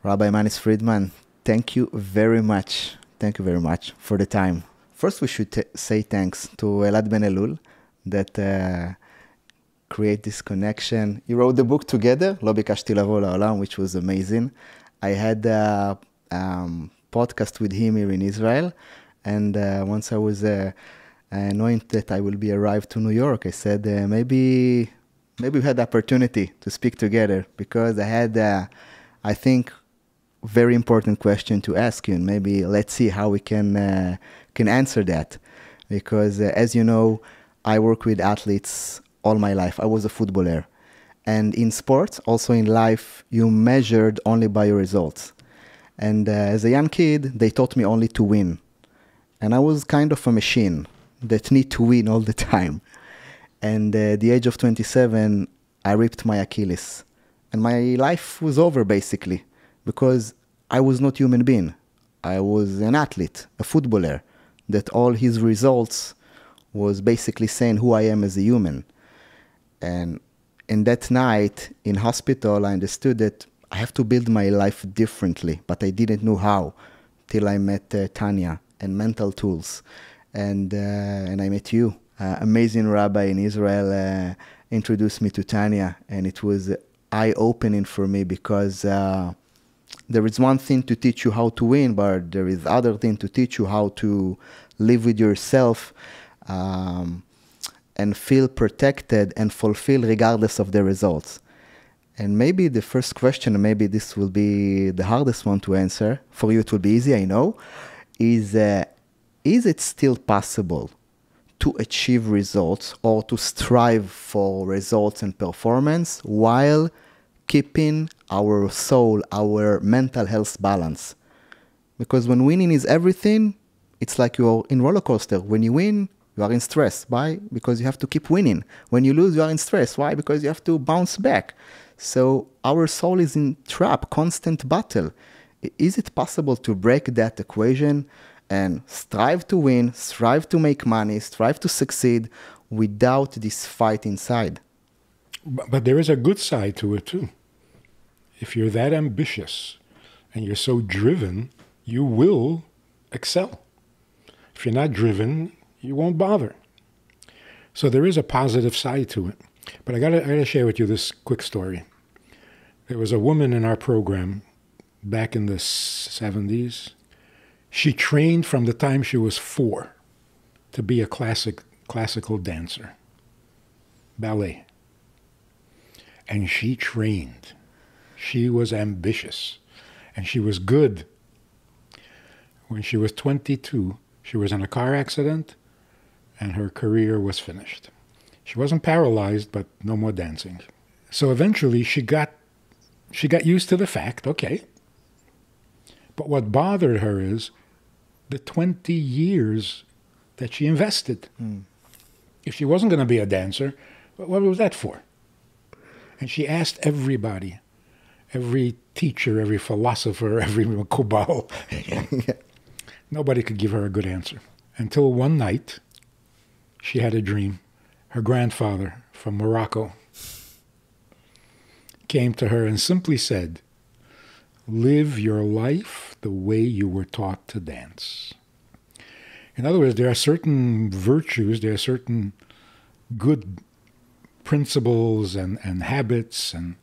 Rabbi Manis Friedman, thank you very much. Thank you very much for the time. First, we should say thanks to Elad Ben Elul that create this connection. You wrote the book together, לא ביקשתי לבוא לעולם, which was amazing. I had a podcast with him here in Israel, and once I was knowing that I will be arrived to New York, I said maybe we had the opportunity to speak together because I had, I think, very important question to ask you, and maybe let's see how we can answer that. Because as you know, I work with athletes all my life. I was a footballer. And in sports, also in life, you measured only by your results. And as a young kid, they taught me only to win. And I was kind of a machine that need to win all the time. And at the age of 27, I ripped my Achilles. And my life was over, basically, because I was not human being. I was an athlete, a footballer, that all his results was basically saying who I am as a human. And in that night in hospital, I understood that I have to build my life differently, but I didn't know how till I met Tanya and Mental Tools. And I met you. Amazing rabbi in Israel introduced me to Tanya, and it was eye-opening for me because there is one thing to teach you how to win, but there is other thing to teach you how to live with yourself and feel protected and fulfilled regardless of the results. And maybe the first question, and maybe this will be the hardest one to answer, for you it will be easy, I know, is it still possible to achieve results or to strive for results and performance while keeping our soul, our mental health balance? Because when winning is everything, it's like you're in roller coaster. When you win, you are in stress. Why? Because you have to keep winning. When you lose, you are in stress. Why? Because you have to bounce back. So our soul is in trap, constant battle. Is it possible to break that equation and strive to win, strive to make money, strive to succeed without this fight inside? But there is a good side to it too. If you're that ambitious and you're so driven, you will excel. If you're not driven, you won't bother. So there is a positive side to it. But I gotta share with you this quick story. There was a woman in our program back in the 70s. She trained from the time she was 4 to be a classical dancer, ballet. And she trained. She was ambitious, and she was good. When she was 22, she was in a car accident, and her career was finished. She wasn't paralyzed, but no more dancing. So eventually she got used to the fact, okay. But what bothered her is the 20 years that she invested. If she wasn't going to be a dancer, what was that for? And she asked everybody, every teacher, every philosopher, every Kubal. Nobody could give her a good answer. Until one night, she had a dream. Her grandfather from Morocco came to her and simply said, live your life the way you were taught to dance. In other words, there are certain virtues, there are certain good principles and habits and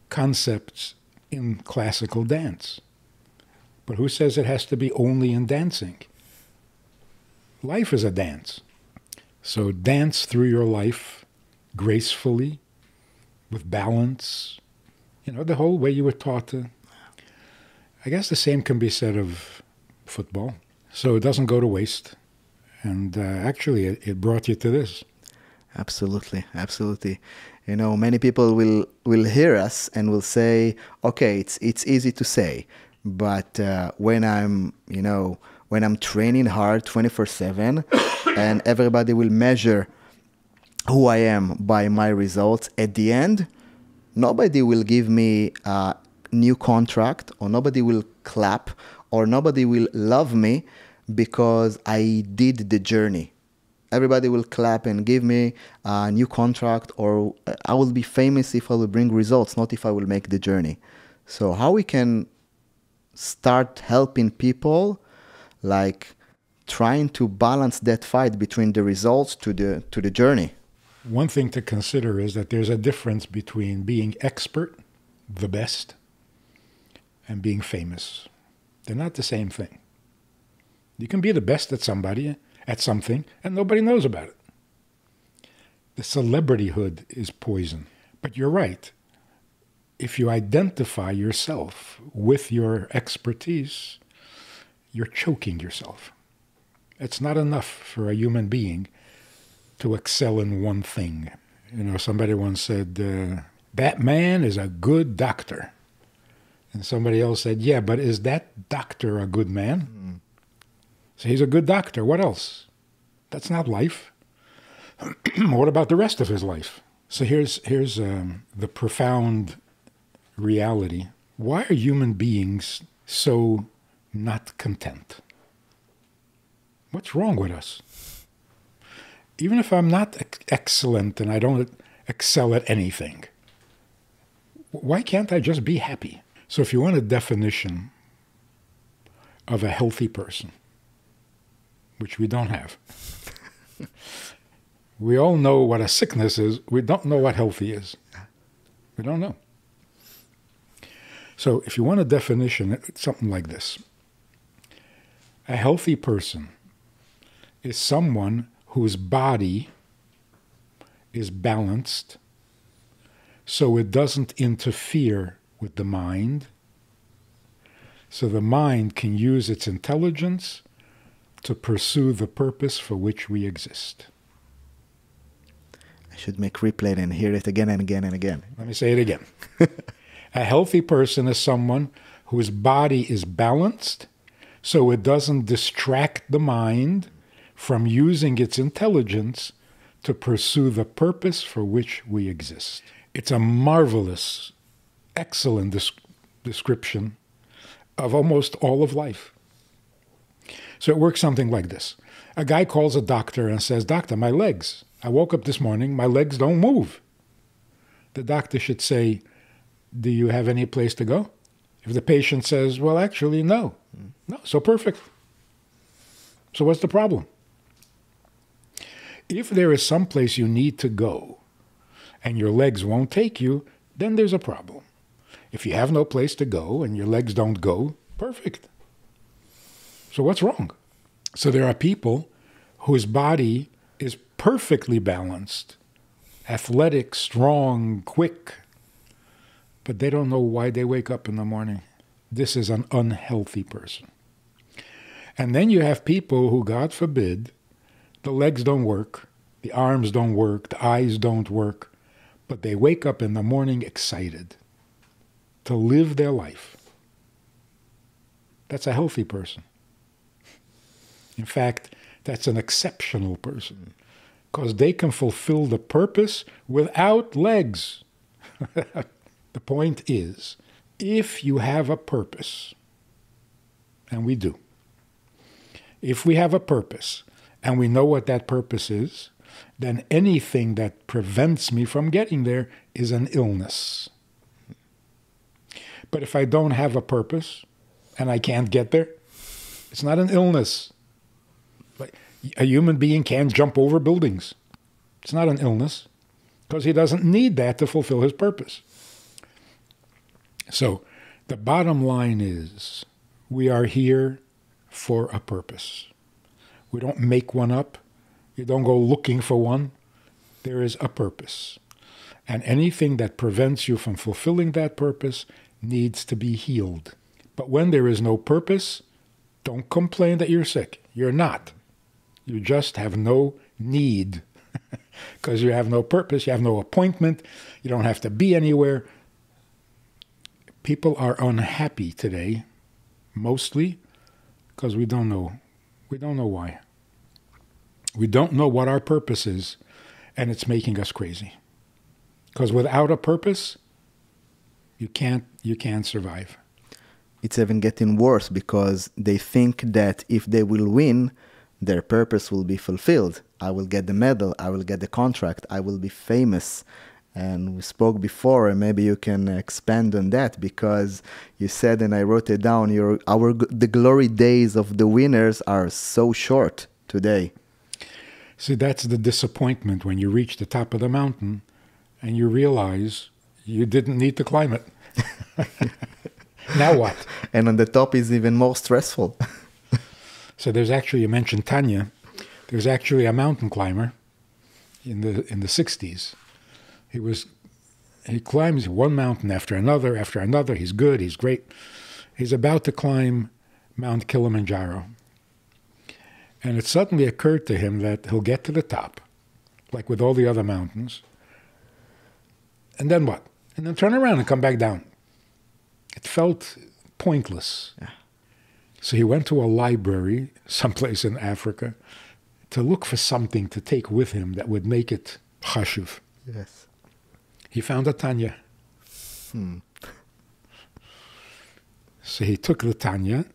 concepts in classical dance. But who says it has to be only in dancing? Life is a dance. So dance through your life gracefully, with balance, the whole way you were taught to. I guess the same can be said of football. So it doesn't go to waste. And actually, it brought you to this. Absolutely, absolutely. Many people will hear us and will say, okay, it's easy to say, but when I'm training hard 24/7 and everybody will measure who I am by my results, at the end, nobody will give me a new contract, or nobody will clap, or nobody will love me because I did the journey. Everybody will clap and give me a new contract, or I will be famous if I will bring results, not if I will make the journey. So how we can start helping people, like trying to balance that fight between the results to the journey? One thing to consider is that there's a difference between being expert, the best, and being famous. They're not the same thing. You can be the best at something, and nobody knows about it. The celebrityhood is poison. But you're right. If you identify yourself with your expertise, you're choking yourself. It's not enough for a human being to excel in one thing. You know, somebody once said, that man is a good doctor. And somebody else said, yeah, but is that doctor a good man? So he's a good doctor. What else? That's not life. What about the rest of his life? So here's the profound reality. Why are human beings so not content? What's wrong with us? Even if I'm not excellent and I don't excel at anything, why can't I just be happy? So if you want a definition of a healthy person, which we don't have, we all know what a sickness is. We don't know what healthy is. We don't know. So if you want a definition, it's something like this. A healthy person is someone whose body is balanced so it doesn't interfere with the mind, so the mind can use its intelligence to pursue the purpose for which we exist. I should make replay and hear it again and again and again. Let me say it again. A healthy person is someone whose body is balanced so it doesn't distract the mind from using its intelligence to pursue the purpose for which we exist. It's a marvelous, excellent description of almost all of life. So it works something like this. A guy calls a doctor and says, "Doctor, my legs. I woke up this morning, my legs don't move." The doctor should say, "Do you have any place to go?" If the patient says, "Well, actually, no." No, so perfect. So what's the problem? If there is some place you need to go and your legs won't take you, then there's a problem. If you have no place to go and your legs don't go, perfect. So what's wrong? So there are people whose body is perfectly balanced, athletic, strong, quick, but they don't know why they wake up in the morning. This is an unhealthy person. And then you have people who, God forbid, the legs don't work, the arms don't work, the eyes don't work, but they wake up in the morning excited to live their life. That's a healthy person. In fact, that's an exceptional person because they can fulfill the purpose without legs. The point is, if you have a purpose, and we do, if we have a purpose and we know what that purpose is, then anything that prevents me from getting there is an illness. But if I don't have a purpose and I can't get there, it's not an illness. Like a human being can't jump over buildings. It's not an illness because he doesn't need that to fulfill his purpose. So the bottom line is we are here for a purpose. We don't make one up. You don't go looking for one. There is a purpose. And anything that prevents you from fulfilling that purpose needs to be healed. But when there is no purpose, don't complain that you're sick. You're not. You just have no need because you have no purpose. You have no appointment. You don't have to be anywhere. People are unhappy today, mostly because we don't know. We don't know why. We don't know what our purpose is, and it's making us crazy. Because without a purpose, you can't survive. It's even getting worse because they think that if they will win, their purpose will be fulfilled. I will get the medal, I will get the contract, I will be famous. And we spoke before, and maybe you can expand on that, because you said, and I wrote it down, the glory days of the winners are so short today. See, that's the disappointment when you reach the top of the mountain and you realize you didn't need to climb it. Now what? And on the top is even more stressful. So there's actually, you mentioned Tanya, there's actually a mountain climber in the 60s. He climbs one mountain after another, he's good, he's great. He's about to climb Mount Kilimanjaro. And it suddenly occurred to him that he'll get to the top, like with all the other mountains, and then what? And then turn around and come back down. It felt pointless. Yeah. So he went to a library someplace in Africa to look for something to take with him that would make it chashuv. Yes. He found a Tanya. So he took the Tanya,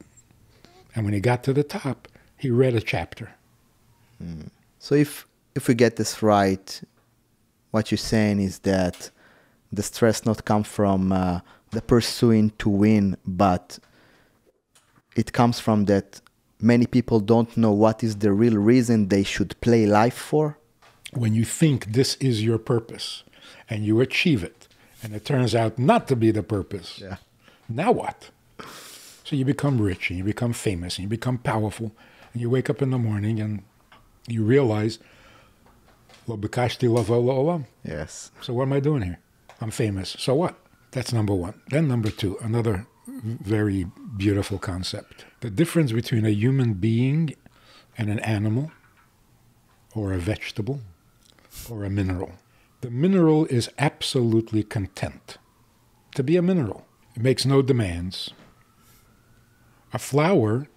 and when he got to the top, he read a chapter. So if we get this right, what you're saying is that the stress not come from the pursuing to win, but it comes from that many people don't know what is the real reason they should play life for. When you think this is your purpose and you achieve it, and it turns out not to be the purpose, now what? So you become rich and you become famous and you become powerful, and you wake up in the morning and you realize, bikshti, לבוא, לעולם. Yes. So what am I doing here? I'm famous. So what? That's number one. Then number two, another very beautiful concept. The difference between a human being and an animal, or a vegetable, or a mineral. The mineral is absolutely content to be a mineral. It makes no demands. A flower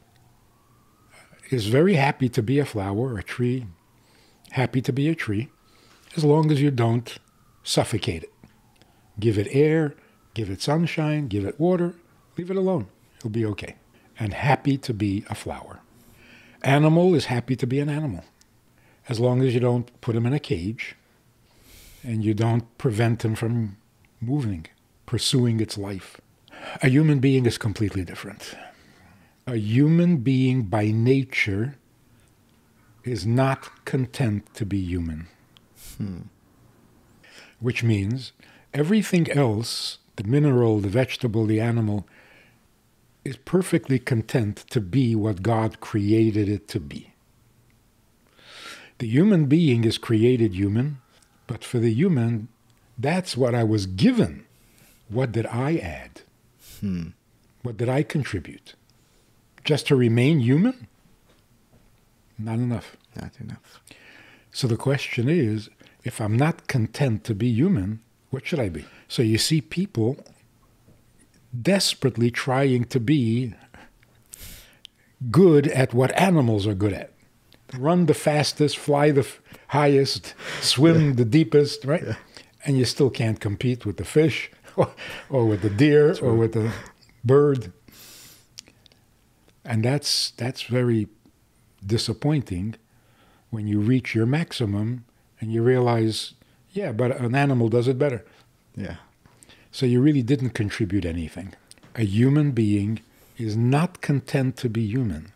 is very happy to be a flower, a tree, happy to be a tree, as long as you don't suffocate it. Give it air, give it sunshine, give it water, leave it alone. It'll be okay. And happy to be a flower. Animal is happy to be an animal, as long as you don't put him in a cage and you don't prevent him from moving, pursuing its life. A human being is completely different. A human being by nature is not content to be human. Which means everything else, the mineral, the vegetable, the animal, is perfectly content to be what God created it to be. The human being is created human, but for the human, that's what I was given. What did I add? What did I contribute? Just to remain human? Not enough. Not enough. So the question is, if I'm not content to be human, what should I be? So you see people desperately trying to be good at what animals are good at. Run the fastest, fly the highest, swim the deepest, right? Yeah. And you still can't compete with the fish or with the deer or with the bird. And that's very disappointing when you reach your maximum and you realize, yeah, but an animal does it better. Yeah. So you really didn't contribute anything. A human being is not content to be human.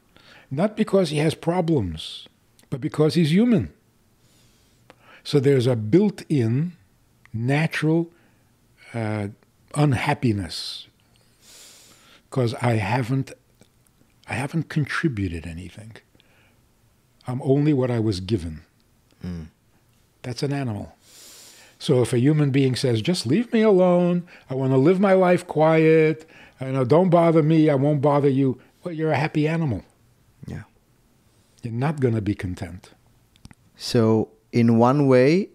Not because he has problems, but because he's human. So there's a built-in natural unhappiness because I haven't contributed anything. I'm only what I was given. That's an animal. So if a human being says, just leave me alone, I want to live my life quiet, don't bother me, I won't bother you, well, you're a happy animal. Yeah. You're not going to be content. So in one way,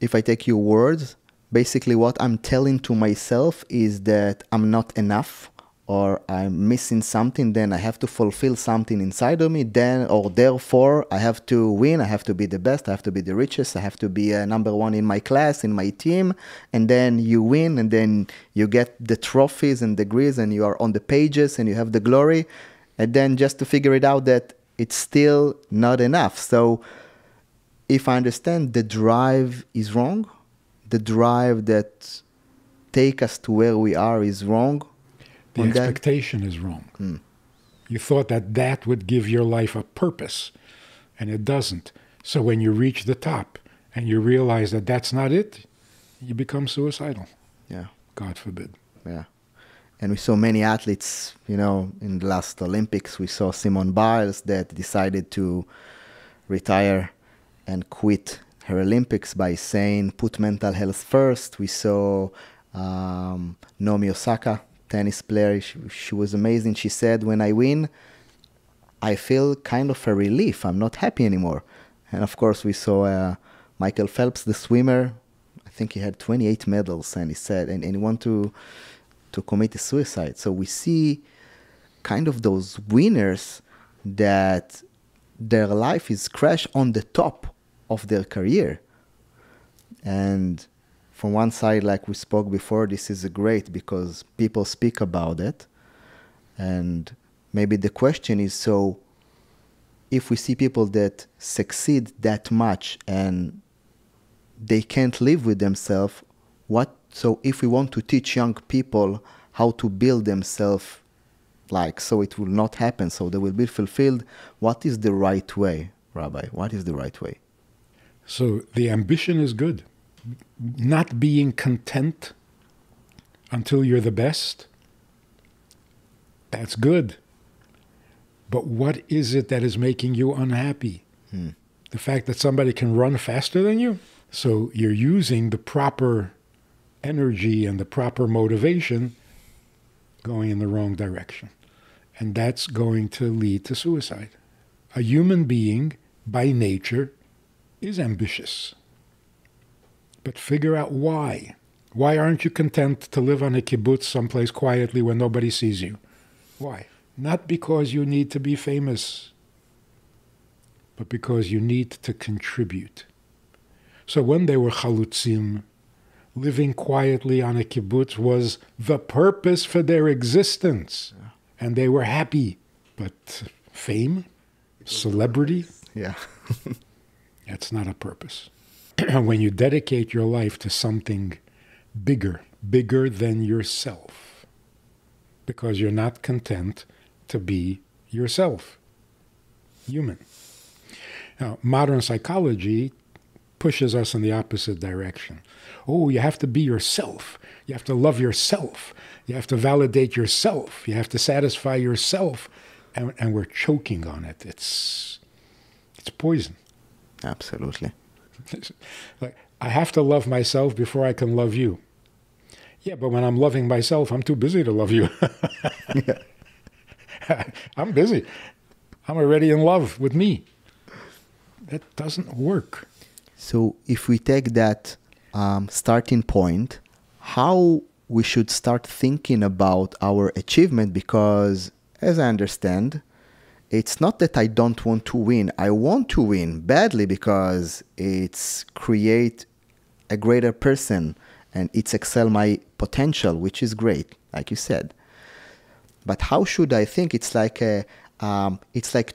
if I take your words, basically what I'm telling to myself is that I'm not enough, or I'm missing something, then I have to fulfill something inside of me, therefore I have to win, I have to be the best, I have to be the richest, I have to be number one in my class, in my team, and then you win, and then you get the trophies and degrees, and you are on the pages, and you have the glory, and then just to figure it out that it's still not enough. So if I understand, the drive is wrong, the drive that take us to where we are is wrong? The expectation is wrong. You thought that that would give your life a purpose, and it doesn't. So when you reach the top and you realize that that's not it, you become suicidal. Yeah. God forbid. Yeah. And we saw many athletes, you know, in the last Olympics, we saw Simone Biles that decided to retire and quit her Olympics by saying, put mental health first. We saw Naomi Osaka, tennis player. She was amazing. She said, when I win, I feel kind of a relief. I'm not happy anymore. And of course, we saw Michael Phelps, the swimmer. I think he had 28 medals, and he said, and he wanted to commit a suicide. So we see kind of those winners that their life is crashed on the top of their career. And from one side, like we spoke before, this is great because people speak about it. And maybe the question is, so if we see people that succeed that much and they can't live with themselves, so if we want to teach young people how to build themselves, like, so it will not happen, so they will be fulfilled, what is the right way, Rabbi? What is the right way? So the ambition is good. Not being content until you're the best, that's good. But what is it that is making you unhappy? The fact that somebody can run faster than you? So you're using the proper energy and the proper motivation going in the wrong direction. And that's going to lead to suicide. A human being, by nature, is ambitious. But figure out why. Why aren't you content to live on a kibbutz someplace quietly where nobody sees you? Why? Not because you need to be famous, but because you need to contribute. So when they were chalutzim, living quietly on a kibbutz was the purpose for their existence. Yeah. And they were happy. But fame, celebrity, yeah, that's not a purpose. When you dedicate your life to something bigger than yourself, because you're not content to be yourself, human. Now, modern psychology pushes us in the opposite direction. Oh, you have to be yourself. You have to love yourself. You have to validate yourself. You have to satisfy yourself. And we're choking on it. It's poison. Absolutely. Like, I have to love myself before I can love you. Yeah, but when I'm loving myself, I'm too busy to love you. I'm busy. I'm already in love with me. That doesn't work. So if we take that starting point, how we should start thinking about our achievement, because as I understand, it's not that I don't want to win. I want to win badly because it's create a greater person and it's excel my potential, which is great, like you said. But how should I think? It's like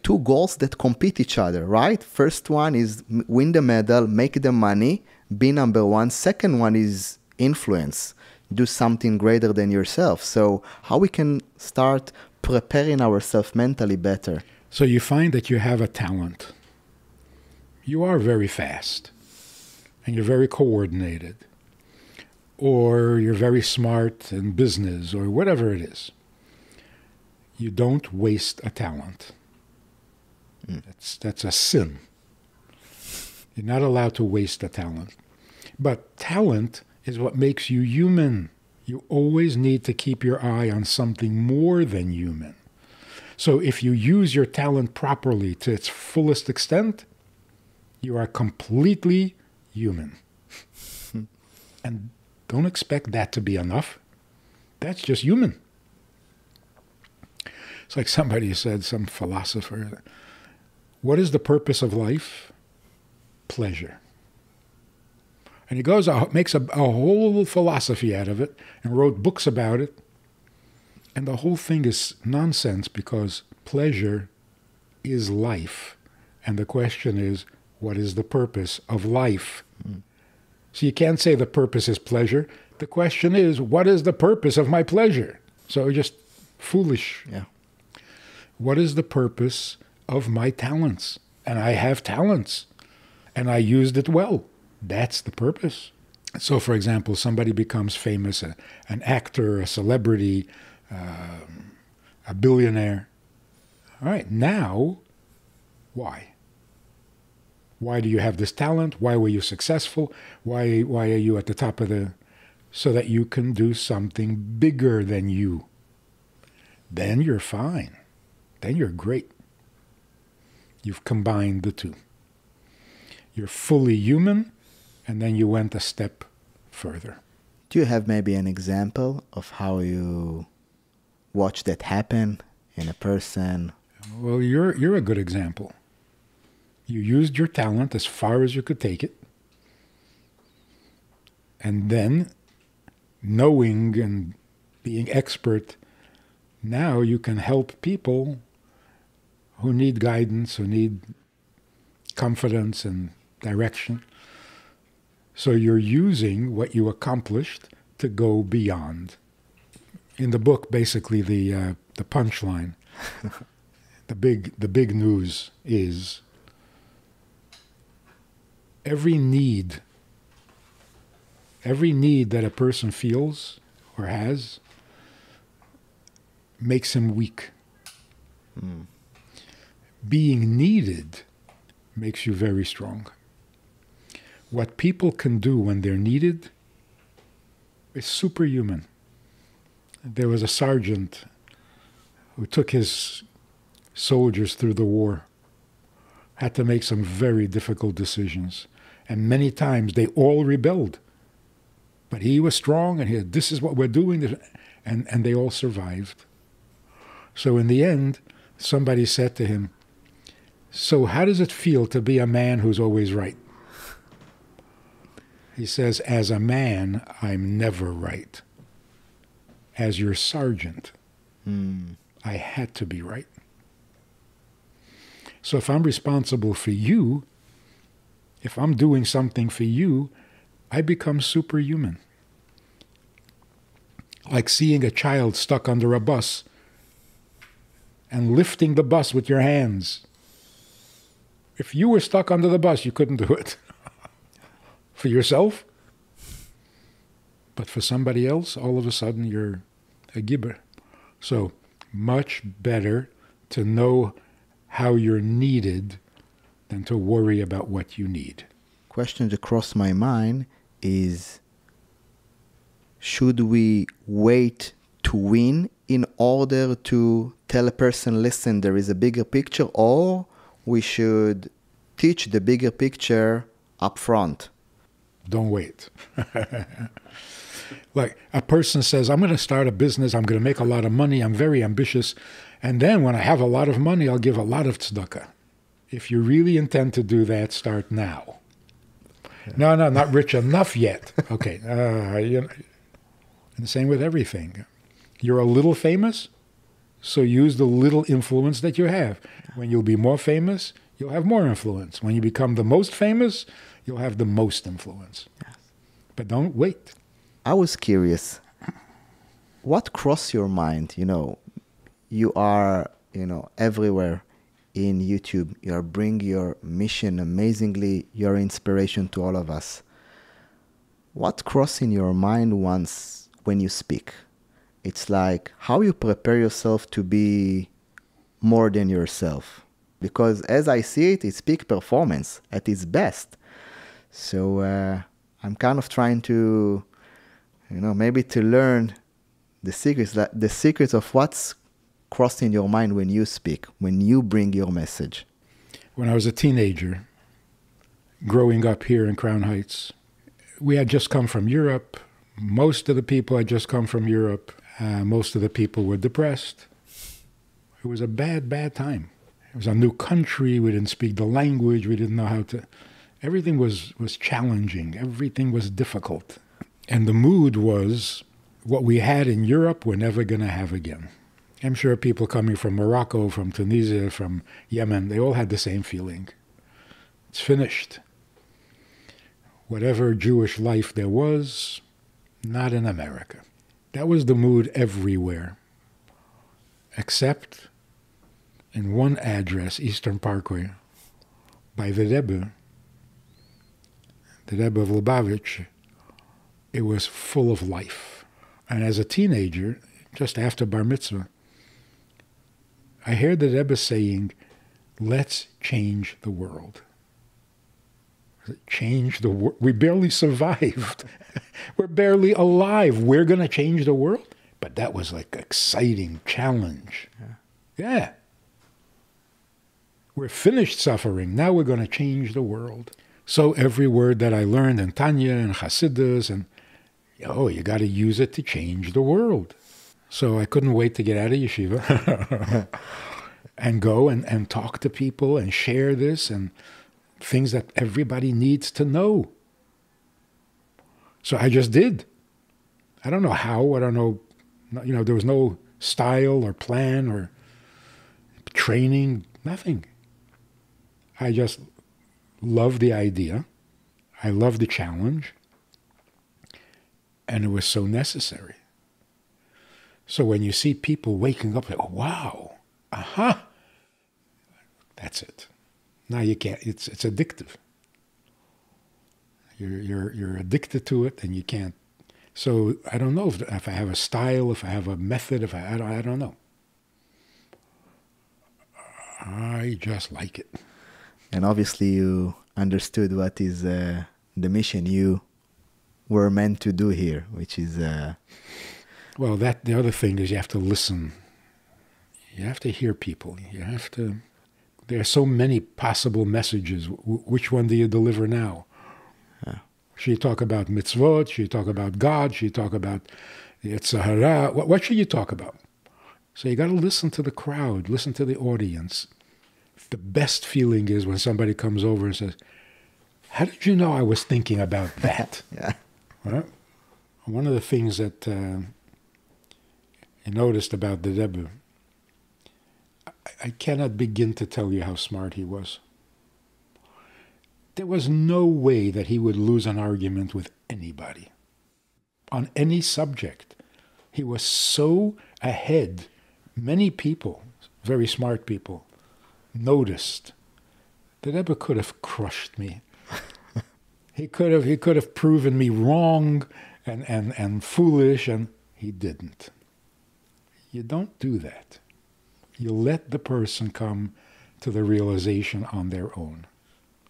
two goals that compete each other, right? First one is win the medal, make the money, be number one. Second one is influence, do something greater than yourself. So how we can start preparing ourselves mentally better? So you find that you have a talent. You are very fast and you're very coordinated, or you're very smart in business, or whatever it is. You don't waste a talent. That's a sin. You're not allowed to waste a talent. But talent is what makes you human. You always need to keep your eye on something more than human. So if you use your talent properly to its fullest extent, you are completely human. And don't expect that to be enough. That's just human. It's like somebody said, some philosopher, what is the purpose of life? Pleasure. And he goes out, makes a whole philosophy out of it and wrote books about it. And the whole thing is nonsense because pleasure is life. And the question is, what is the purpose of life? So you can't say the purpose is pleasure. The question is, what is the purpose of my pleasure? So just foolish. Yeah. What is the purpose of my talents? And I have talents, and I used it well. That's the purpose. So, for example, somebody becomes famous, an actor, a celebrity, a billionaire. All right, now, why? Why do you have this talent? Why were you successful? Why are you at the top of the... So that you can do something bigger than you. Then you're fine. Then you're great. You've combined the two. You're fully human, and then you went a step further. Do you have maybe an example of how you watched that happen in a person? Well, you're a good example. You used your talent as far as you could take it. And then, knowing and being expert, now you can help people who need guidance, who need confidence and direction. So you're using what you accomplished to go beyond. In the book, basically, the punchline, the big news is every need that a person feels or has makes him weak. Mm. Being needed makes you very strong. What people can do when they're needed is superhuman. There was a sergeant who took his soldiers through the war, had to make some very difficult decisions, and many times they all rebelled. But he was strong, and he said, this is what we're doing, and they all survived. So in the end, somebody said to him, so how does it feel to be a man who's always right? He says, as a man, I'm never right. As your sergeant, I had to be right. So if I'm responsible for you, if I'm doing something for you, I become superhuman. Like seeing a child stuck under a bus and lifting the bus with your hands. If you were stuck under the bus, you couldn't do it. For yourself. But for somebody else, all of a sudden you're a gibber. So much better to know how you're needed than to worry about what you need. Question that crossed my mind is, should we wait to win in order to tell a person, listen, there is a bigger picture, or we should teach the bigger picture up front? Don't wait. Like a person says, I'm going to start a business, I'm going to make a lot of money, I'm very ambitious, and then when I have a lot of money, I'll give a lot of tzedakah. If you really intend to do that, start now. No, not rich enough yet. Okay. And the same with everything. You're a little famous, so use the little influence that you have. When you'll be more famous, you'll have more influence. When you become the most famous, you'll have the most influence. Yes. But don't wait. I was curious, what crossed your mind? You are, everywhere in YouTube. You are bringing your mission amazingly, your inspiration to all of us. What crossed in your mind once when you speak? It's like how you prepare yourself to be more than yourself. Because as I see it, it's peak performance at its best. So I'm kind of trying to, maybe to learn the secrets of what's crossed in your mind when you speak, when you bring your message. When I was a teenager, growing up here in Crown Heights, we had just come from Europe. Most of the people had just come from Europe. Most of the people were depressed. It was a bad, bad time. It was a new country. We didn't speak the language. We didn't know how to... Everything was challenging. Everything was difficult. And the mood was, what we had in Europe, we're never going to have again. I'm sure people coming from Morocco, from Tunisia, from Yemen, they all had the same feeling. It's finished. whatever Jewish life there was, not in America. That was the mood everywhere, except in one address, Eastern Parkway, by the Rebbe of Lubavitch. It was full of life. And as a teenager, just after Bar Mitzvah, I heard the Rebbe saying, let's change the world. Change the world. We barely survived. We're barely alive. We're going to change the world? But that was like an exciting challenge. Yeah. We're finished suffering. Now we're going to change the world. So every word that I learned in Tanya and Hasidus, and you got to use it to change the world. So I couldn't wait to get out of yeshiva and go and talk to people and share this and things that everybody needs to know. So I just did. I don't know how. I don't know. There was no style or plan or training, nothing. I just loved the idea. I loved the challenge. And it was so necessary. So when you see people waking up, like, oh, wow, aha, that's it. Now you can't. It's addictive. You're addicted to it, and you can't. So I don't know if I have a style, if I have a method, I don't know. I just like it. And obviously, you understood what is the mission you were meant to do here, which is. Well, the other thing is you have to listen. You have to hear people. You have to. There are so many possible messages. Which one do you deliver now? Should you talk about mitzvot? Should you talk about God? Should you talk about Yitzhahara? What should you talk about? So you got to listen to the crowd, listen to the audience. The best feeling is when somebody comes over and says, how did you know I was thinking about that? Yeah. Right? One of the things that I noticed about the Rebbe, I cannot begin to tell you how smart he was. There was no way that he would lose an argument with anybody on any subject. He was so ahead. Many people, very smart people, noticed that Rebbe could have crushed me. He could have proven me wrong and foolish, and he didn't. You don't do that. You let the person come to the realization on their own.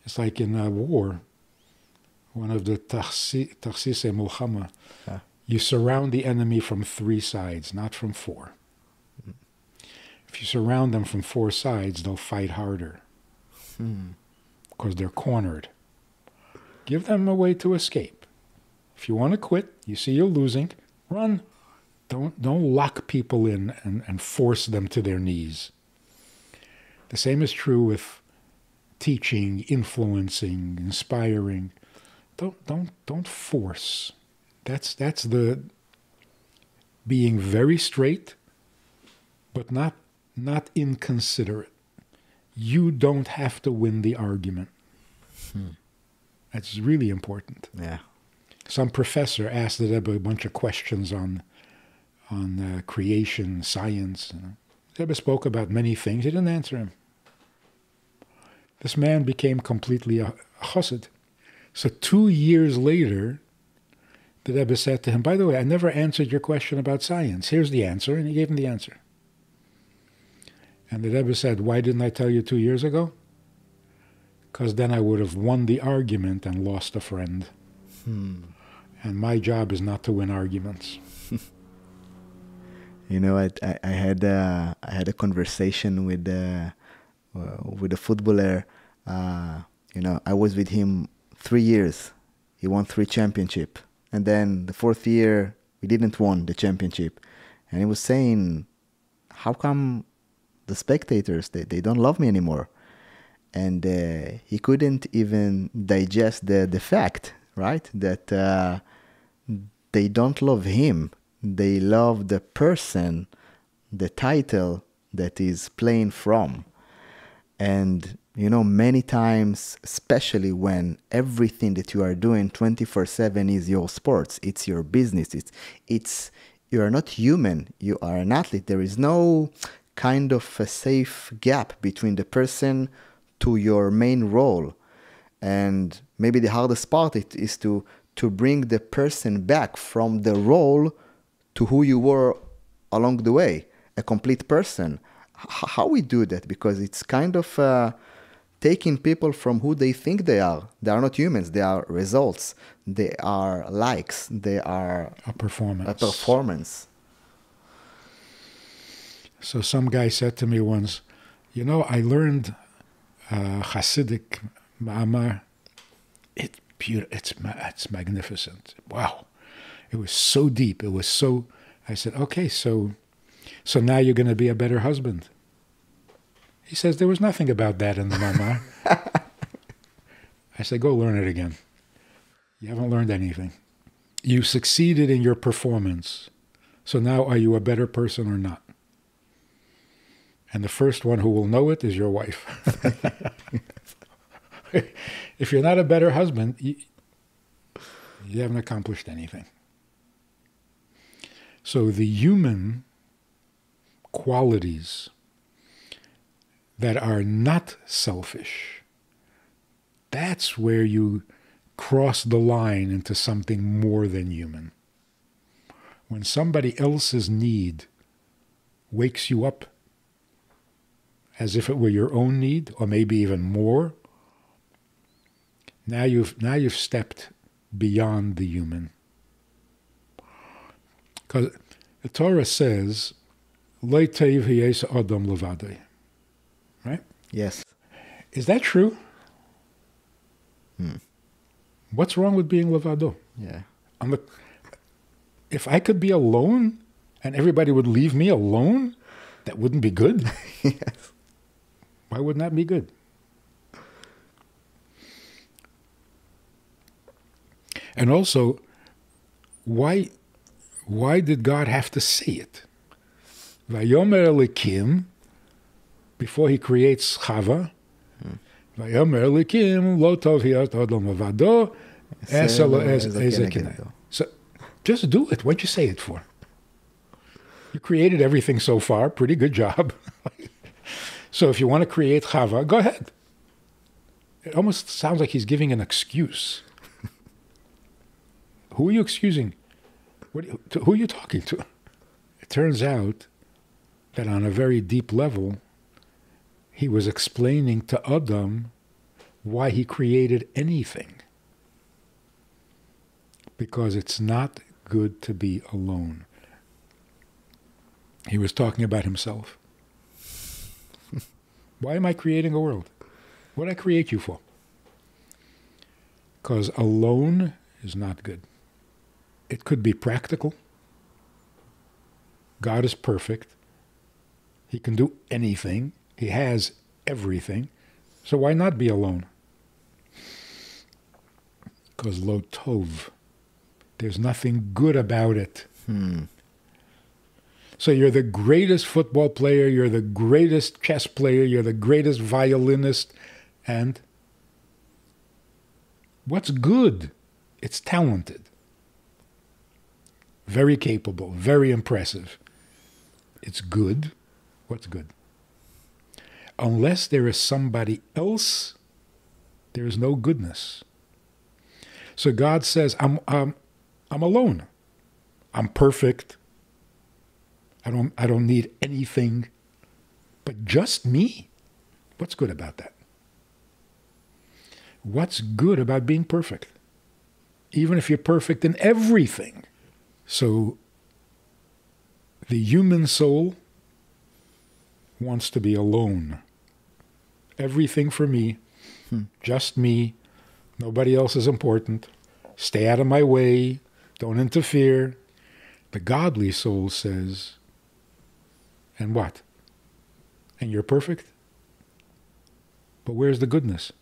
It's like in a war, one of the tarsise mulchama, you surround the enemy from 3 sides, not from 4. If you surround them from 4 sides, they'll fight harder because they're cornered. Give them a way to escape. If you want to quit, you see you're losing, run. Don't lock people in and force them to their knees. The same is true with teaching, influencing, inspiring. Don't force. That's the being very straight, but not inconsiderate. You don't have to win the argument. That's really important. Yeah. Some professor asked the Rebbe a bunch of questions on creation, science. The Rebbe spoke about many things. He didn't answer him. This man became completely a chassid. So 2 years later, the Rebbe said to him, by the way, I never answered your question about science. Here's the answer. And he gave him the answer. And the Rebbe said, why didn't I tell you 2 years ago? Because then I would have won the argument and lost a friend. And my job is not to win arguments. You know, I had a conversation with a footballer. I was with him 3 years. He won 3 championships. And then the 4th year, we didn't won the championship. And he was saying, how come the spectators, they don't love me anymore? And he couldn't even digest the fact, right? That they don't love him. They love the person, the title that is playing from. And, You know, many times, especially when everything that you are doing 24/7 is your sports, it's your business, it's you are not human, you are an athlete. There is no kind of a safe gap between the person to your main role. And maybe the hardest part is to bring the person back from the role to who you were along the way, a complete person. How we do that? Because it's kind of taking people from who they think they are. They are not humans. They are results. They are likes. They are a performance. A performance. So some guy said to me once, you know, I learned Hasidic Ma'amar. It's magnificent. Wow. It was so deep. It was so... I said, okay, so now you're going to be a better husband. He says, there was nothing about that in the Ma'amar. I said, go learn it again. You haven't learned anything. You succeeded in your performance. So now are you a better person or not? And the first one who will know it is your wife. If you're not a better husband, you haven't accomplished anything. So the human qualities that are not selfish, that's where you cross the line into something more than human. When somebody else's need wakes you up as if it were your own need, or maybe even more, now you've stepped beyond the human. Because the Torah says, "Lo teiv hiyes adam levadei," right? Yes. Is that true? What's wrong with being levado? Yeah. If I could be alone and everybody would leave me alone, that wouldn't be good. Yes. Why wouldn't that be good? And also, why did God have to say it? Vayomer Elikim, before he creates Chava, Vayomer Elikim, lo tov hiyat adam levado, esa lo ezekinai. So just do it. What'd you say it for? You created everything so far. Pretty good job. So if you want to create Chava, go ahead. It almost sounds like he's giving an excuse. Who are you excusing? Who are you talking to? It turns out that on a very deep level, he was explaining to Adam why he created anything. Because it's not good to be alone. He was talking about himself. Why am I creating a world? What did I create you for? Because alone is not good. It could be practical. God is perfect. He can do anything. He has everything. So why not be alone? Because lo tov, there's nothing good about it. So you're the greatest football player, you're the greatest chess player, you're the greatest violinist, and what's good? It's talented. Very capable, very impressive. It's good. What's good? Unless there is somebody else, there is no goodness. So God says, I'm alone. I'm perfect. I don't need anything but just me. What's good about that? What's good about being perfect? Even if you're perfect in everything. So the human soul wants to be alone. Everything for me, just me, nobody else is important. Stay out of my way, don't interfere. The godly soul says, and what? And you're perfect? But where's the goodness?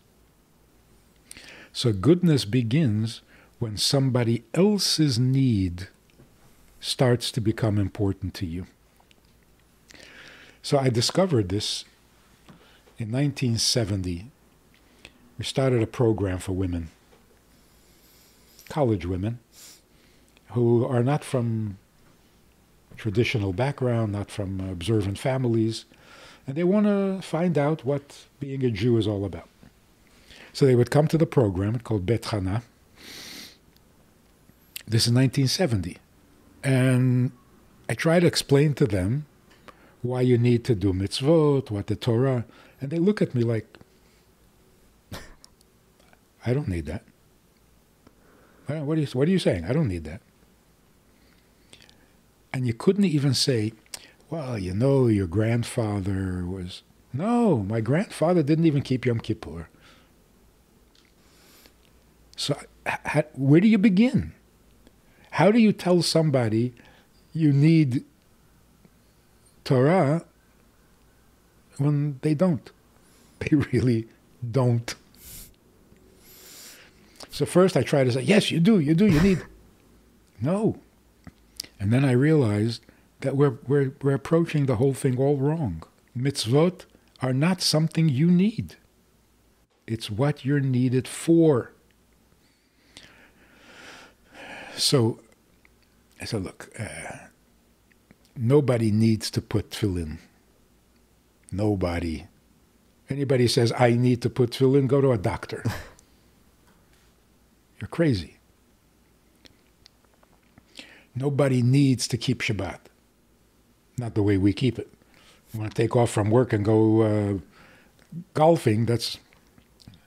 So goodness begins when somebody else's need starts to become important to you. So I discovered this In 1970, we started a program for women, college women, who are not from traditional background, not from observant families, and they want to find out what being a Jew is all about. So they would come to the program called Betrana. This is 1970. And I try to explain to them why you need to do mitzvot, what the Torah, and they look at me like, I don't need that. What are you saying? I don't need that. And you couldn't even say, well, you know, your grandfather was... No, my grandfather didn't even keep Yom Kippur. So where do you begin? How do you tell somebody you need Torah when they don't? They really don't. So first I try to say, yes, you do, you need. No. And then I realized that we're approaching the whole thing all wrong. Mitzvot are not something you need. It's what you're needed for. So I said, look, nobody needs to put tefillin. Nobody. Anybody says, I need to put tefillin, go to a doctor. You're crazy. Nobody needs to keep Shabbat. Not the way we keep it. You want to take off from work and go golfing,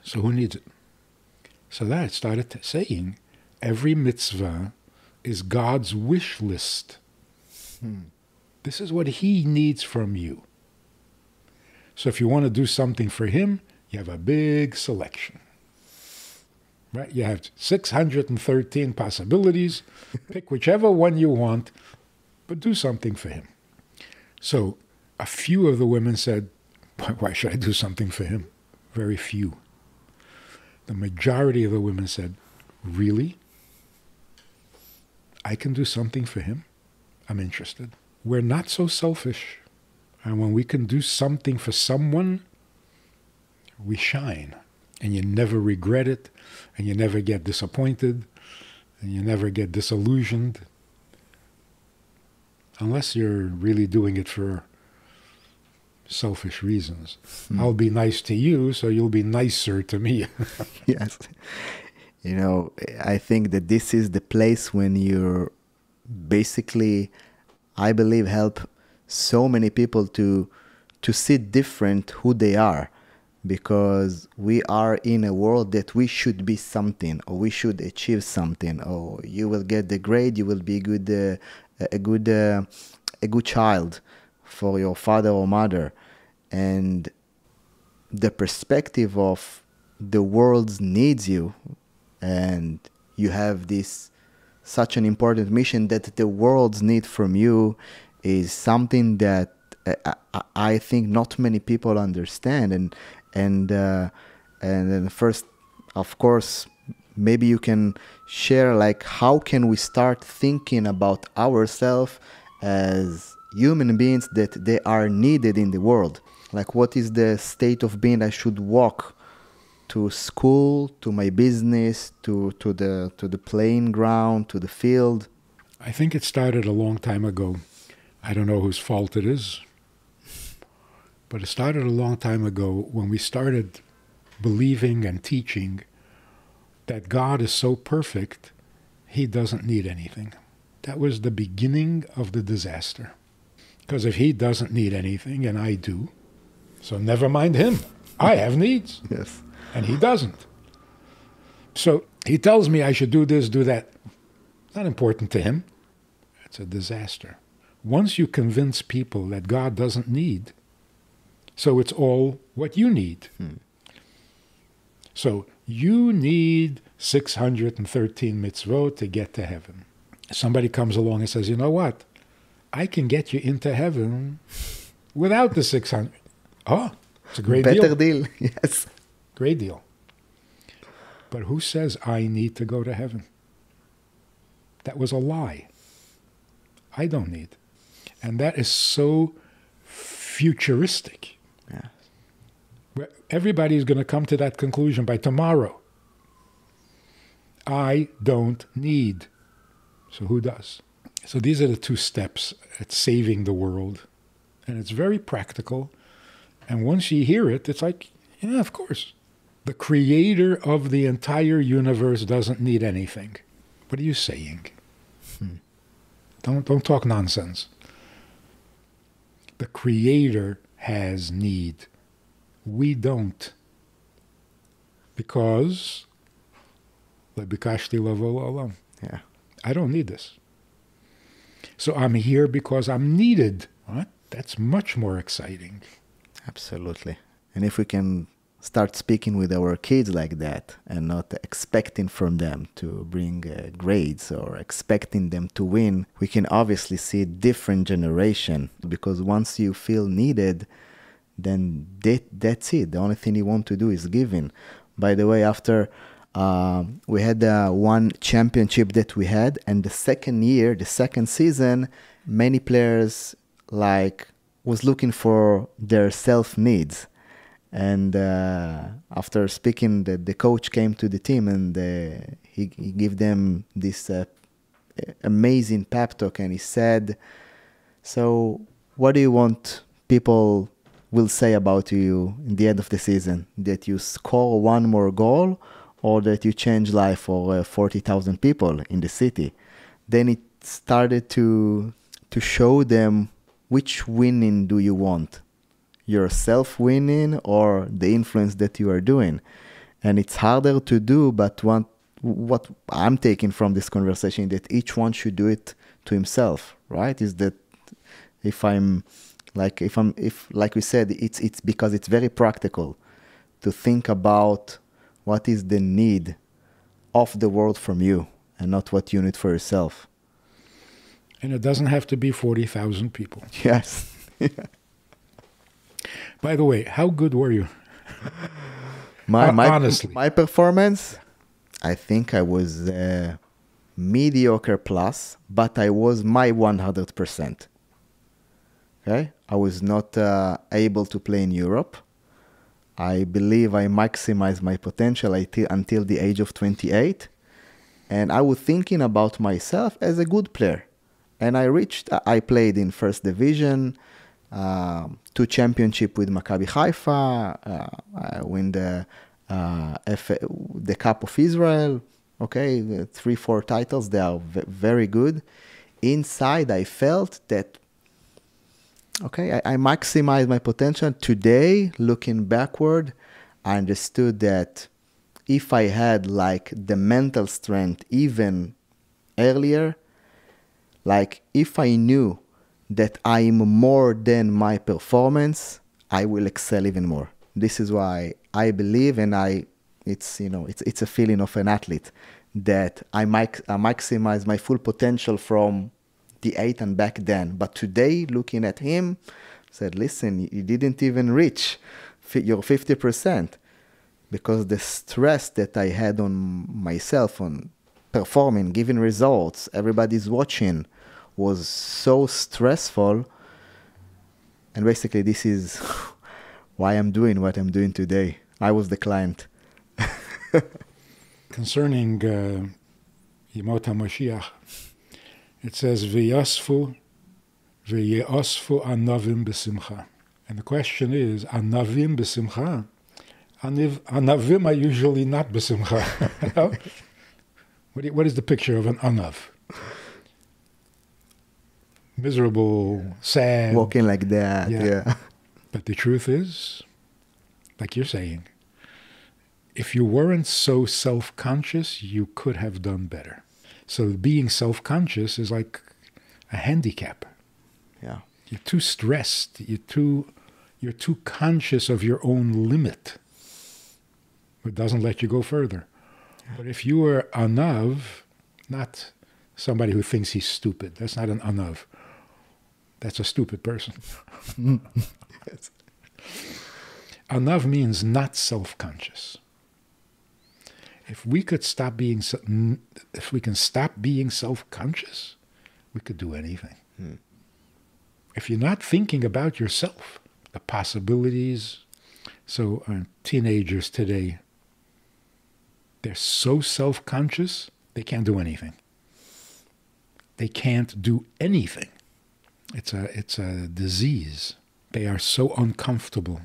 so who needs it? So that I started saying, every mitzvah is God's wish list. This is what he needs from you. So if you want to do something for him, you have a big selection. Right? You have 613 possibilities. Pick whichever one you want, but do something for him. So a few of the women said, why should I do something for him? Very few. The majority of the women said, really? I can do something for him? I'm interested. We're not so selfish. And when we can do something for someone, we shine. And you never regret it, and you never get disappointed, and you never get disillusioned. Unless you're really doing it for selfish reasons. I'll be nice to you, so you'll be nicer to me. Yes. You know, I think that this is the place when you're basically, I believe, help so many people to see different who they are. Because we are in a world that we should be something, or we should achieve something, or you will get the grade, you will be a good child for your father or mother. And the perspective of the world needs you, and you have this such an important mission that the world's need from you is something that I think not many people understand. And then first, of course, maybe you can share, like, how can we start thinking about ourselves as human beings that they are needed in the world? Like, what is the state of being I should walk to school, to my business, to the playing ground, to the field? I think it started a long time ago. I don't know whose fault it is. But it started a long time ago when we started believing and teaching that God is so perfect, he doesn't need anything. That was the beginning of the disaster. Because if he doesn't need anything and I do, so never mind him. I have needs. Yes. And he doesn't. So he tells me I should do this, do that. Not important to him. It's a disaster. Once you convince people that God doesn't need, so it's all what you need. So you need 613 mitzvot to get to heaven. Somebody comes along and says, you know what? I can get you into heaven without the 600. Oh, it's a great deal. Better deal, yes. Great deal. But who says I need to go to heaven? That was a lie. I don't need. And that is so futuristic. Yeah. Everybody's going to come to that conclusion by tomorrow. I don't need. So who does? So these are the two steps at saving the world. And it's very practical. And once you hear it, it's like, yeah, of course. The creator of the entire universe doesn't need anything. What are you saying? Don't talk nonsense. The creator has need. We don't. Because bikshti, לבוא, לעולם. Yeah. I don't need this. So I'm here because I'm needed. What? That's much more exciting. Absolutely. And if we can start speaking with our kids like that and not expecting from them to bring grades or expecting them to win, we can obviously see a different generation, because once you feel needed, then that's it. The only thing you want to do is giving. By the way, after we had one championship that we had, and the second season, many players was looking for their self needs. And after speaking, the coach came to the team and he gave them this amazing pep talk, and he said, so what do you want people will say about you in the end of the season? That you score one more goal, or that you change life for 40,000 people in the city? Then it started to show them, which winning do you want? Yourself winning or the influence that you are doing? And it's harder to do, but what I'm taking from this conversation, that each one should do it to himself, right? Is that if like we said, it's because it's very practical to think about what is the need of the world from you and not what you need for yourself. And it doesn't have to be 40,000 people. Yes. By the way, how good were you? Honestly. My performance, I think I was mediocre plus, but I was my 100%. Okay? I was not able to play in Europe. I believe I maximized my potential until the age of 28. And I was thinking about myself as a good player. And I played in first division, 2 championships with Maccabi Haifa, I win the Cup of Israel, okay, 3-4 titles, they are very good. Inside, I felt that, okay, I maximized my potential. Today, looking backward, I understood that if I had the mental strength even earlier, if I knew that I am more than my performance, I will excel even more. This is why I believe, and it's a feeling of an athlete, that I maximize my full potential from the 8 and back then. But today, looking at him, said, listen, you didn't even reach your 50%, because the stress that I had on myself, on performing, giving results, everybody's watching, was so stressful. And basically, this is why I'm doing what I'm doing today. I was the client. Concerning Yemot HaMashiach, it says, V'yasfu anavim b'simcha. And the question is, anavim b'simcha? Anavim are usually not b'simcha. What is the picture of an anav? Miserable, sad. Walking like that, yeah. But the truth is, like you're saying, if you weren't so self-conscious, you could have done better. So being self-conscious is like a handicap. Yeah. You're too stressed. You're too conscious of your own limit. It doesn't let you go further. Yeah. But if you were anav, not somebody who thinks he's stupid, that's not an anav. That's a stupid person. Yes. Anav means not self-conscious. If we can stop being self-conscious, we could do anything. If you're not thinking about yourself, the possibilities, So teenagers today, they're so self-conscious, they can't do anything. They can't do anything. It's a disease. They are so uncomfortable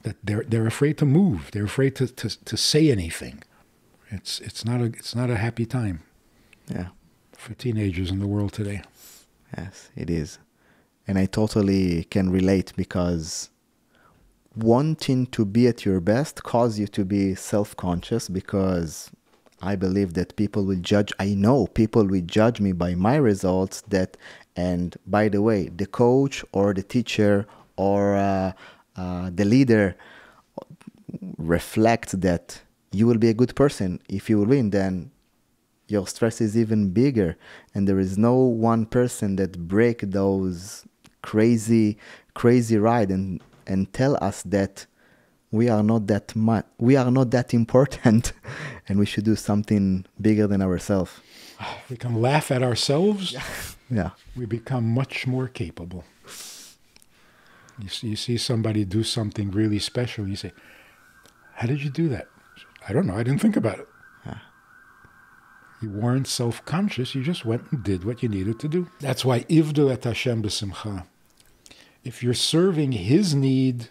that they're afraid to move. They're afraid to say anything. It's not a happy time. Yeah. For teenagers in the world today. Yes, it is. And I totally can relate, because wanting to be at your best causes you to be self-conscious, because I believe that people will judge. I know people will judge me by my results. And by the way, the coach or the teacher or the leader reflect that you will be a good person. If you will win, then your stress is even bigger. And there is no one person that break those crazy ride and tell us that we are not that important, and we should do something bigger than ourselves. We can laugh at ourselves. Yeah. We become much more capable. You see somebody do something really special. You say, "How did you do that?" "I don't know. I didn't think about it." You weren't self-conscious. You just went and did what you needed to do. That's why ivdu et Hashem b'simcha. If you're serving His need,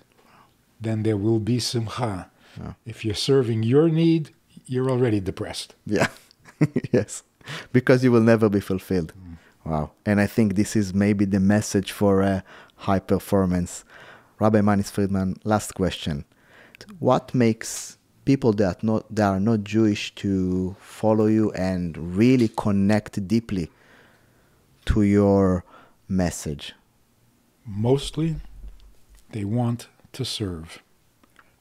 then there will be simcha. Yeah. If you're serving your need, you're already depressed. Yeah. Yes. Because you will never be fulfilled. Wow. And I think this is maybe the message for high performance. Rabbi Manis Friedman, last question. What makes people that are not Jewish to follow you and really connect deeply to your message? Mostly, they want to serve.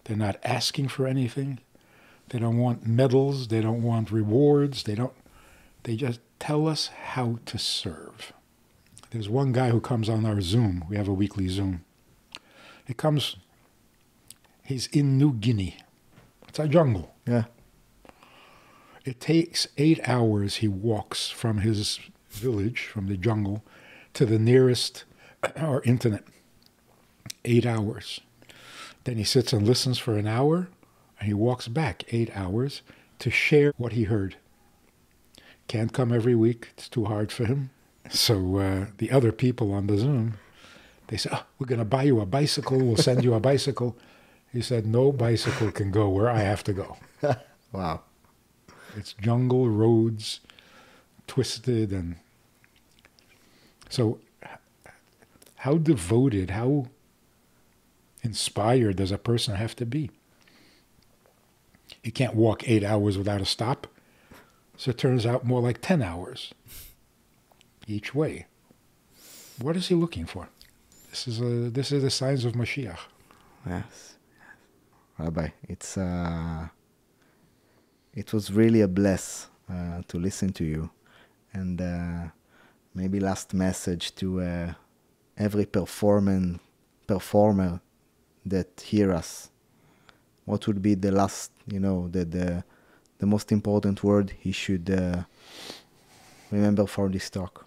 They're not asking for anything. They don't want medals. They don't want rewards. They just tell us how to serve. There's one guy who comes on our Zoom. We have a weekly Zoom. He's in New Guinea. It's a jungle. Yeah. It takes 8 hours he walks from his village, from the jungle, to the nearest or internet. 8 hours. Then he sits and listens for an hour, and he walks back 8 hours to share what he heard. Can't come every week. It's too hard for him. So the other people on the Zoom, they say, "Oh, we're going to buy you a bicycle. We'll send you a bicycle." He said, "No bicycle can go where I have to go." Wow. It's jungle roads, twisted, and so how devoted, how inspired does a person have to be? He can't walk 8 hours without a stop, so it turns out more like 10 hours each way. What is he looking for? This is the signs of Mashiach. Yes. Rabbi, it was really a bless to listen to you. And maybe last message to every performer that hear us. What would be the last, the most important word he should remember for this talk?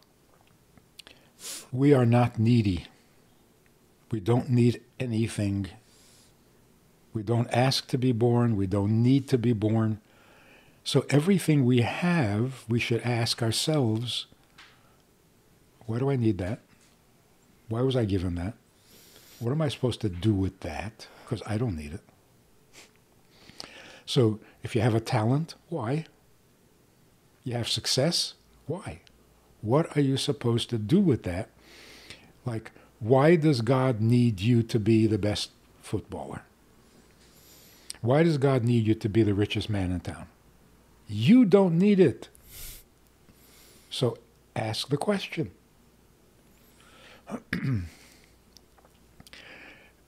We are not needy. We don't need anything. We don't ask to be born. We don't need to be born. So everything we have, we should ask ourselves, why do I need that? Why was I given that? What am I supposed to do with that? Because I don't need it. So if you have a talent, why? You have success, why? What are you supposed to do with that? Like, why does God need you to be the best footballer? Why does God need you to be the richest man in town? You don't need it. So ask the question.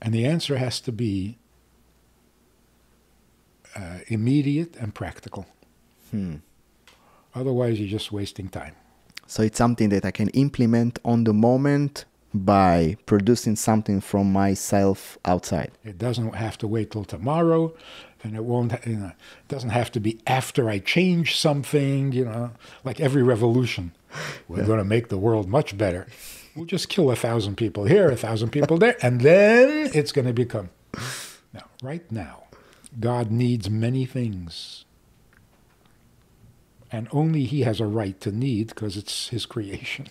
And the answer has to be immediate and practical. Otherwise, you're just wasting time. So it's something that I can implement on the moment by producing something from myself outside. It doesn't have to wait till tomorrow, and it won't. It doesn't have to be after I change something. Like every revolution, we're going to make the world much better. We'll just kill 1,000 people here, 1,000 people there, and then it's going to become. Now, right now, God needs many things. And only he has a right to need because it's his creation.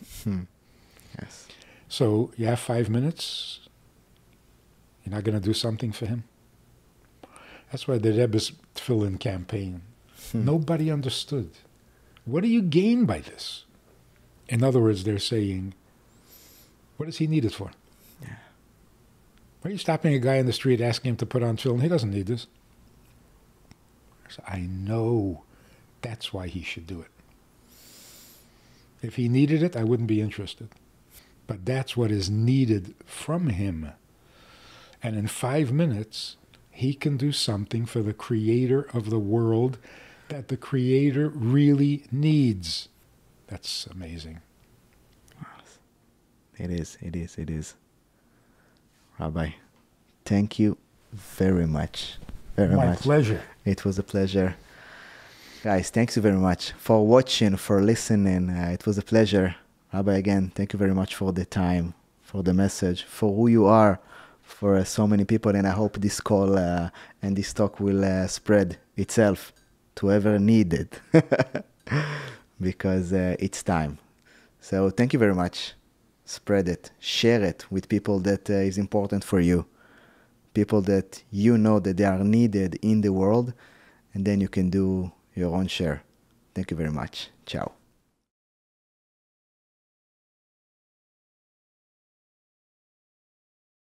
Yes. So you have 5 minutes. You're not going to do something for him. That's why the Rebbe's fill-in campaign. Nobody understood. What do you gain by this? In other words, they're saying, what does he need it for? Yeah. Why are you stopping a guy in the street asking him to put on film? He doesn't need this. So I know that's why he should do it. If he needed it, I wouldn't be interested. But that's what is needed from him. And in 5 minutes, he can do something for the creator of the world that the creator really needs. That's amazing. It is. Rabbi, thank you very much. My pleasure. It was a pleasure. Guys, thank you very much for watching, for listening. It was a pleasure. Rabbi, again, thank you very much for the time, for the message, for who you are, for so many people. And I hope this call and this talk will spread itself to whoever need it, because it's time. So thank you very much. Spread it. Share it with people that is important for you. People that you know that they are needed in the world. And then you can do your own share. Thank you very much. Ciao.